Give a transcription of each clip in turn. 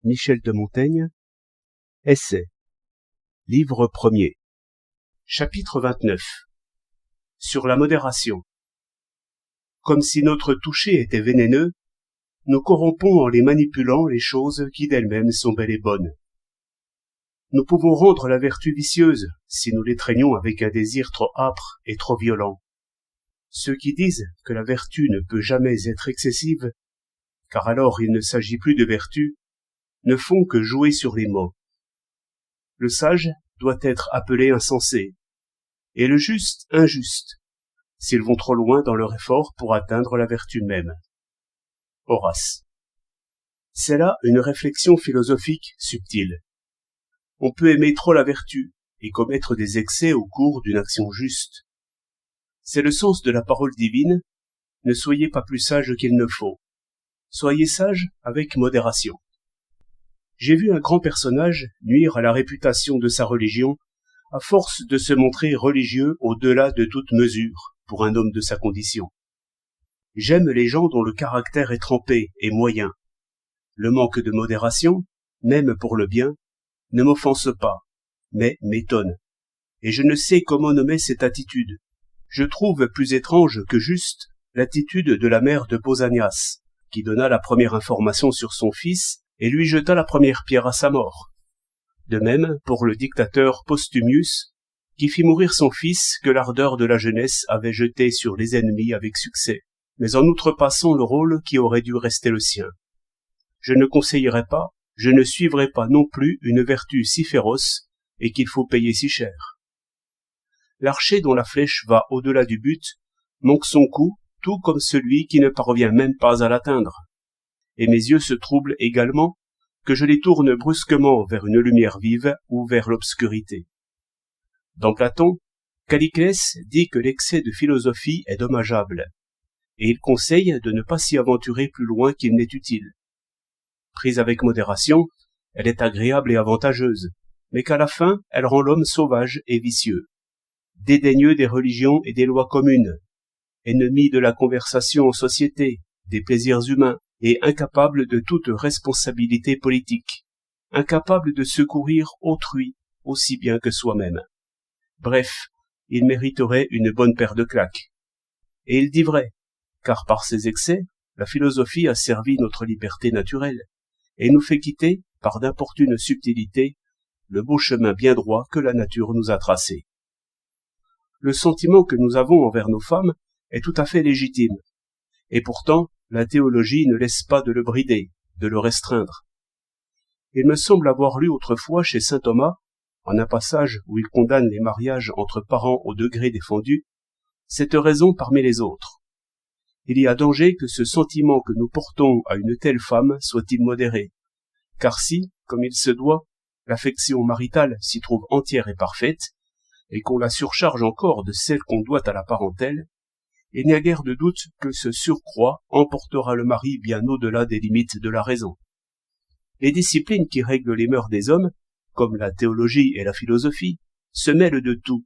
Michel de Montaigne. Essai. Livre 1er. Chapitre 29. Sur la modération. Comme si notre toucher était vénéneux, nous corrompons en les manipulant les choses qui d'elles-mêmes sont belles et bonnes. Nous pouvons rendre la vertu vicieuse si nous l'étreignons avec un désir trop âpre et trop violent. Ceux qui disent que la vertu ne peut jamais être excessive, car alors il ne s'agit plus de vertu, ne font que jouer sur les mots. Le sage doit être appelé insensé, et le juste injuste, s'ils vont trop loin dans leur effort pour atteindre la vertu même. Horace. C'est là une réflexion philosophique subtile. On peut aimer trop la vertu et commettre des excès au cours d'une action juste. C'est le sens de la parole divine. Ne soyez pas plus sage qu'il ne faut. Soyez sage avec modération. J'ai vu un grand personnage nuire à la réputation de sa religion à force de se montrer religieux au-delà de toute mesure pour un homme de sa condition. J'aime les gens dont le caractère est trempé et moyen. Le manque de modération, même pour le bien, ne m'offense pas, mais m'étonne. Et je ne sais comment nommer cette attitude. Je trouve plus étrange que juste l'attitude de la mère de Pausanias, qui donna la première information sur son fils et lui jeta la première pierre à sa mort. De même pour le dictateur Postumius, qui fit mourir son fils que l'ardeur de la jeunesse avait jeté sur les ennemis avec succès, mais en outrepassant le rôle qui aurait dû rester le sien. Je ne conseillerais pas, je ne suivrai pas non plus une vertu si féroce et qu'il faut payer si cher. L'archer dont la flèche va au-delà du but manque son coup, tout comme celui qui ne parvient même pas à l'atteindre. Et mes yeux se troublent également que je les tourne brusquement vers une lumière vive ou vers l'obscurité. Dans Platon, Calliclès dit que l'excès de philosophie est dommageable, et il conseille de ne pas s'y aventurer plus loin qu'il n'est utile. Prise avec modération, elle est agréable et avantageuse, mais qu'à la fin, elle rend l'homme sauvage et vicieux, dédaigneux des religions et des lois communes, ennemi de la conversation en société, des plaisirs humains, et incapable de toute responsabilité politique, incapable de secourir autrui aussi bien que soi-même. Bref, il mériterait une bonne paire de claques. Et il dit vrai, car par ses excès, la philosophie a servi notre liberté naturelle, et nous fait quitter, par d'importunes subtilités, le beau chemin bien droit que la nature nous a tracé. Le sentiment que nous avons envers nos femmes est tout à fait légitime, et pourtant, la théologie ne laisse pas de le brider, de le restreindre. Il me semble avoir lu autrefois chez saint Thomas, en un passage où il condamne les mariages entre parents au degré défendu, cette raison parmi les autres. Il y a danger que ce sentiment que nous portons à une telle femme soit immodéré, car si, comme il se doit, l'affection maritale s'y trouve entière et parfaite, et qu'on la surcharge encore de celle qu'on doit à la parentèle, il n'y a guère de doute que ce surcroît emportera le mari bien au-delà des limites de la raison. Les disciplines qui règlent les mœurs des hommes, comme la théologie et la philosophie, se mêlent de tout.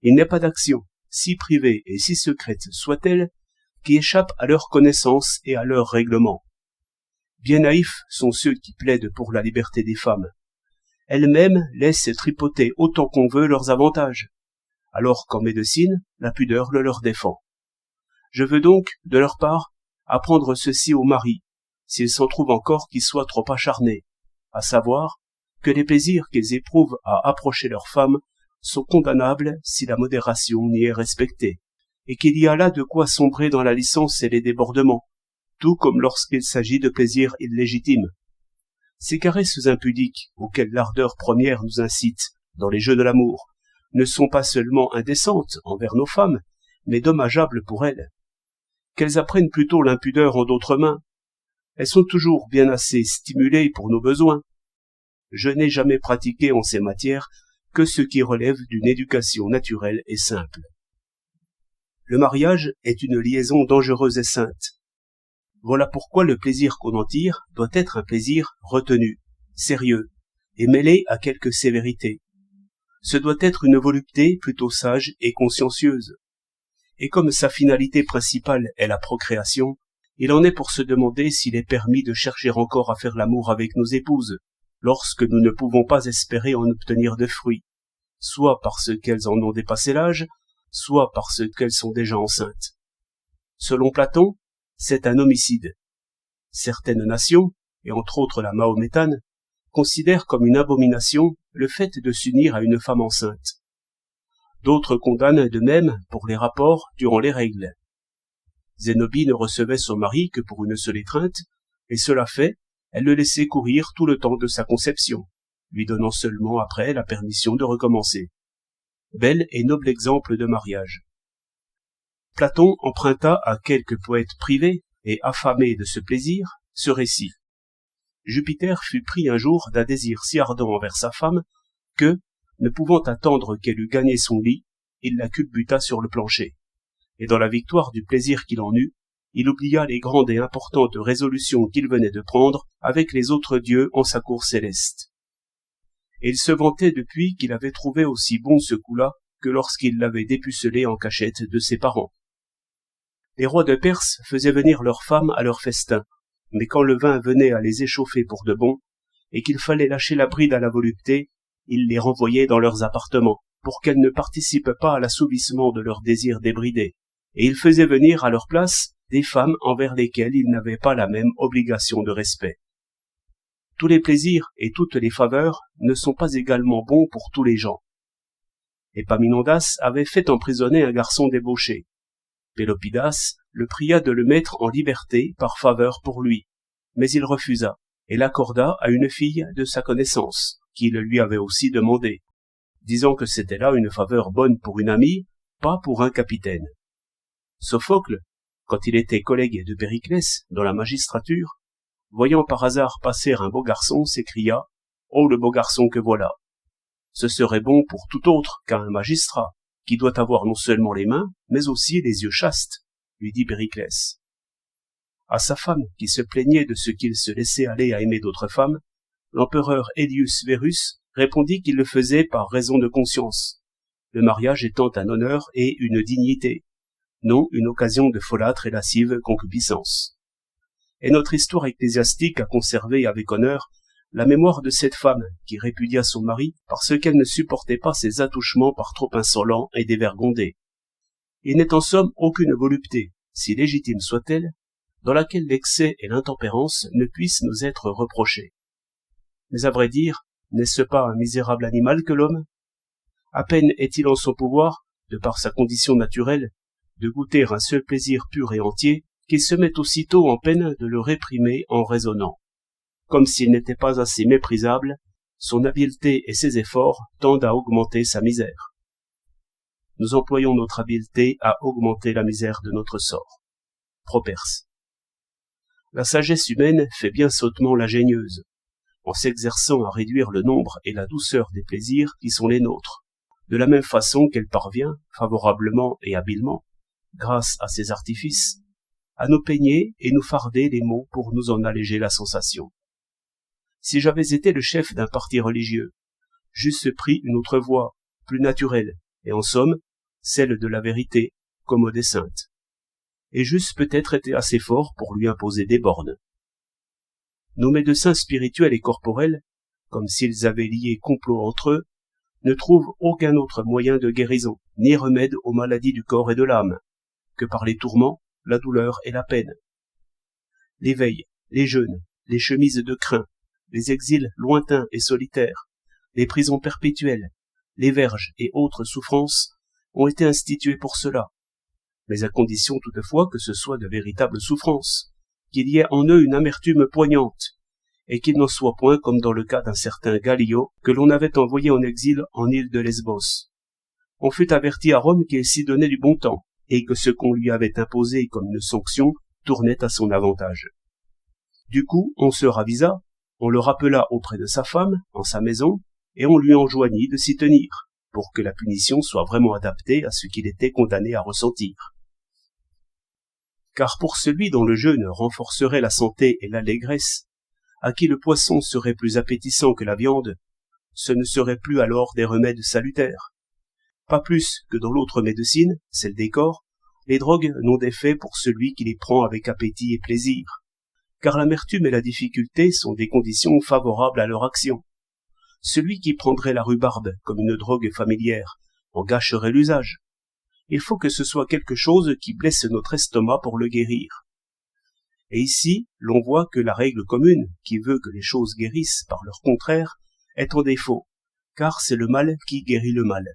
Il n'y a pas d'action, si privée et si secrète soit-elle, qui échappe à leur connaissance et à leur règlement. Bien naïfs sont ceux qui plaident pour la liberté des femmes. Elles-mêmes laissent tripoter autant qu'on veut leurs avantages, alors qu'en médecine, la pudeur le leur défend. Je veux donc, de leur part, apprendre ceci aux maris, s'ils s'en trouvent encore qui soient trop acharnés, à savoir que les plaisirs qu'ils éprouvent à approcher leur femme sont condamnables si la modération n'y est respectée, et qu'il y a là de quoi sombrer dans la licence et les débordements, tout comme lorsqu'il s'agit de plaisirs illégitimes. Ces caresses impudiques auxquelles l'ardeur première nous incite dans les jeux de l'amour ne sont pas seulement indécentes envers nos femmes, mais dommageables pour elles. Qu'elles apprennent plutôt l'impudeur en d'autres mains. Elles sont toujours bien assez stimulées pour nos besoins. Je n'ai jamais pratiqué en ces matières que ce qui relève d'une éducation naturelle et simple. Le mariage est une liaison dangereuse et sainte. Voilà pourquoi le plaisir qu'on en tire doit être un plaisir retenu, sérieux, et mêlé à quelque sévérité. Ce doit être une volupté plutôt sage et consciencieuse. Et comme sa finalité principale est la procréation, Il en est pour se demander s'il est permis de chercher encore à faire l'amour avec nos épouses, lorsque nous ne pouvons pas espérer en obtenir de fruits, soit parce qu'elles en ont dépassé l'âge, soit parce qu'elles sont déjà enceintes. Selon Platon, c'est un homicide. Certaines nations, et entre autres la mahométane, considèrent comme une abomination le fait de s'unir à une femme enceinte. D'autres condamnent de même pour les rapports durant les règles. Zénobie ne recevait son mari que pour une seule étreinte, et cela fait, elle le laissait courir tout le temps de sa conception, lui donnant seulement après la permission de recommencer. Bel et noble exemple de mariage. Platon emprunta à quelques poètes privés et affamés de ce plaisir ce récit. Jupiter fut pris un jour d'un désir si ardent envers sa femme que, ne pouvant attendre qu'elle eût gagné son lit, il la culbuta sur le plancher. Et dans la victoire du plaisir qu'il en eut, il oublia les grandes et importantes résolutions qu'il venait de prendre avec les autres dieux en sa cour céleste. Et il se vantait depuis qu'il avait trouvé aussi bon ce coup-là que lorsqu'il l'avait dépucelé en cachette de ses parents. Les rois de Perse faisaient venir leurs femmes à leur festin, mais quand le vin venait à les échauffer pour de bon, et qu'il fallait lâcher la bride à la volupté, ils les renvoyaient dans leurs appartements, pour qu'elles ne participent pas à l'assouvissement de leurs désirs débridés, et ils faisaient venir à leur place des femmes envers lesquelles ils n'avaient pas la même obligation de respect. Tous les plaisirs et toutes les faveurs ne sont pas également bons pour tous les gens. Épaminondas avait fait emprisonner un garçon débauché. Pélopidas le pria de le mettre en liberté par faveur pour lui, mais il refusa, et l'accorda à une fille de sa connaissance, qui le lui avait aussi demandé, disant que c'était là une faveur bonne pour une amie, pas pour un capitaine. Sophocle, quand il était collègue de Périclès dans la magistrature, voyant par hasard passer un beau garçon, s'écria « Oh, le beau garçon que voilà ! Ce serait bon pour tout autre qu'un magistrat, qui doit avoir non seulement les mains, mais aussi les yeux chastes, » lui dit Périclès. À sa femme, qui se plaignait de ce qu'il se laissait aller à aimer d'autres femmes, l'empereur Aelius Verus répondit qu'il le faisait par raison de conscience, le mariage étant un honneur et une dignité, non une occasion de folâtre et lascive concupiscence. Et notre histoire ecclésiastique a conservé avec honneur la mémoire de cette femme qui répudia son mari parce qu'elle ne supportait pas ses attouchements par trop insolents et dévergondés. Il n'est en somme aucune volupté, si légitime soit-elle, dans laquelle l'excès et l'intempérance ne puissent nous être reprochés. Mais à vrai dire, n'est-ce pas un misérable animal que l'homme? À peine est-il en son pouvoir, de par sa condition naturelle, de goûter un seul plaisir pur et entier, qu'il se met aussitôt en peine de le réprimer en raisonnant. Comme s'il n'était pas assez méprisable, son habileté et ses efforts tendent à augmenter sa misère. Nous employons notre habileté à augmenter la misère de notre sort. Properce. La sagesse humaine fait bien sottement l'ingénieuse, en s'exerçant à réduire le nombre et la douceur des plaisirs qui sont les nôtres, de la même façon qu'elle parvient, favorablement et habilement, grâce à ses artifices, à nous peigner et nous farder les mots pour nous en alléger la sensation. Si j'avais été le chef d'un parti religieux, j'eusse pris une autre voie, plus naturelle, et en somme, celle de la vérité, commode et sainte. Et j'eusse peut-être été assez fort pour lui imposer des bornes. Nos médecins spirituels et corporels, comme s'ils avaient lié complot entre eux, ne trouvent aucun autre moyen de guérison, ni remède aux maladies du corps et de l'âme, que par les tourments, la douleur et la peine. Les veilles, les jeûnes, les chemises de crin, les exils lointains et solitaires, les prisons perpétuelles, les verges et autres souffrances ont été institués pour cela, mais à condition toutefois que ce soit de véritables souffrances, qu'il y ait en eux une amertume poignante, et qu'il n'en soit point comme dans le cas d'un certain Gallio que l'on avait envoyé en exil en île de Lesbos. On fut averti à Rome qu'il s'y donnait du bon temps, et que ce qu'on lui avait imposé comme une sanction tournait à son avantage. Du coup, on se ravisa, on le rappela auprès de sa femme, en sa maison, et on lui enjoignit de s'y tenir, pour que la punition soit vraiment adaptée à ce qu'il était condamné à ressentir. Car pour celui dont le jeûne renforcerait la santé et l'allégresse, à qui le poisson serait plus appétissant que la viande, ce ne serait plus alors des remèdes salutaires. Pas plus que dans l'autre médecine, celle des corps, Les drogues n'ont d'effet pour celui qui les prend avec appétit et plaisir, car l'amertume et la difficulté sont des conditions favorables à leur action. Celui qui prendrait la rhubarbe comme une drogue familière en gâcherait l'usage. Il faut que ce soit quelque chose qui blesse notre estomac pour le guérir. Et ici, l'on voit que la règle commune, qui veut que les choses guérissent par leur contraire, est en défaut, car c'est le mal qui guérit le mal.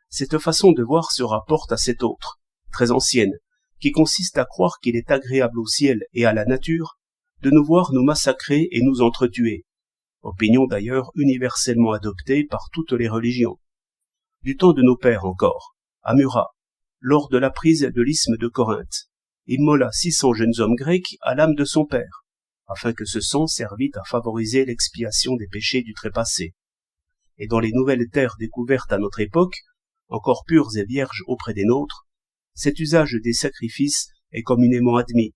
Cette façon de voir se rapporte à cette autre, très ancienne, qui consiste à croire qu'il est agréable au ciel et à la nature de nous voir nous massacrer et nous entretuer, opinion d'ailleurs universellement adoptée par toutes les religions. Du temps de nos pères encore, à Murat, lors de la prise de l'isthme de Corinthe, immola 600 jeunes hommes grecs à l'âme de son père, afin que ce sang servît à favoriser l'expiation des péchés du trépassé. Et dans les nouvelles terres découvertes à notre époque, encore pures et vierges auprès des nôtres, cet usage des sacrifices est communément admis.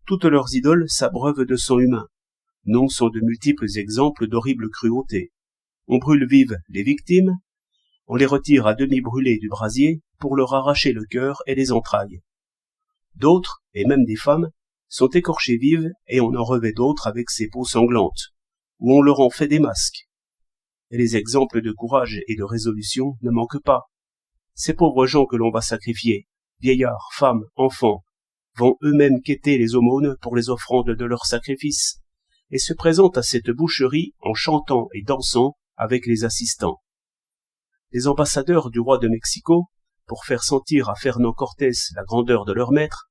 Toutes leurs idoles s'abreuvent de sang humain, non sans de multiples exemples d'horribles cruautés. On brûle vives les victimes, on les retire à demi brûlées du brasier pour leur arracher le cœur et les entrailles. D'autres, et même des femmes, sont écorchées vives et on en revêt d'autres avec ces peaux sanglantes, où on leur en fait des masques. Et les exemples de courage et de résolution ne manquent pas. Ces pauvres gens que l'on va sacrifier, vieillards, femmes, enfants, vont eux-mêmes quêter les aumônes pour les offrandes de leurs sacrifices, et se présentent à cette boucherie en chantant et dansant avec les assistants. Les ambassadeurs du roi de Mexico, pour faire sentir à Fernand Cortés la grandeur de leur maître,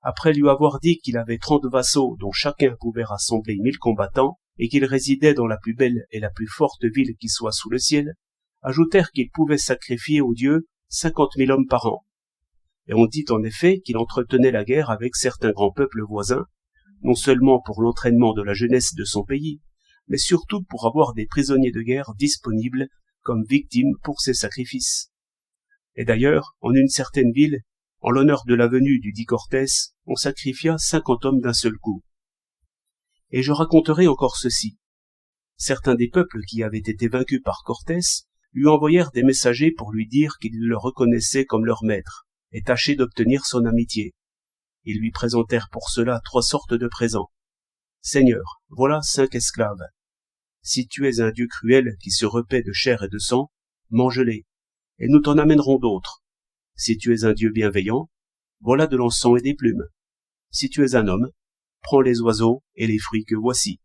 après lui avoir dit qu'il avait 30 vassaux dont chacun pouvait rassembler 1000 combattants, et qu'il résidait dans la plus belle et la plus forte ville qui soit sous le ciel, ajoutèrent qu'il pouvait sacrifier aux dieux 50 000 hommes par an. Et on dit en effet qu'il entretenait la guerre avec certains grands peuples voisins, non seulement pour l'entraînement de la jeunesse de son pays, mais surtout pour avoir des prisonniers de guerre disponibles comme victimes pour ces sacrifices. Et d'ailleurs, en une certaine ville, en l'honneur de la venue du dit Cortés, on sacrifia 50 hommes d'un seul coup. Et je raconterai encore ceci. Certains des peuples qui avaient été vaincus par Cortés lui envoyèrent des messagers pour lui dire qu'ils le reconnaissaient comme leur maître, et tâchaient d'obtenir son amitié. Ils lui présentèrent pour cela 3 sortes de présents. Seigneur, voilà 5 esclaves. Si tu es un Dieu cruel qui se repaît de chair et de sang, mange-les, et nous t'en amènerons d'autres. Si tu es un Dieu bienveillant, voilà de l'encens et des plumes. Si tu es un homme, prends les oiseaux et les fruits que voici.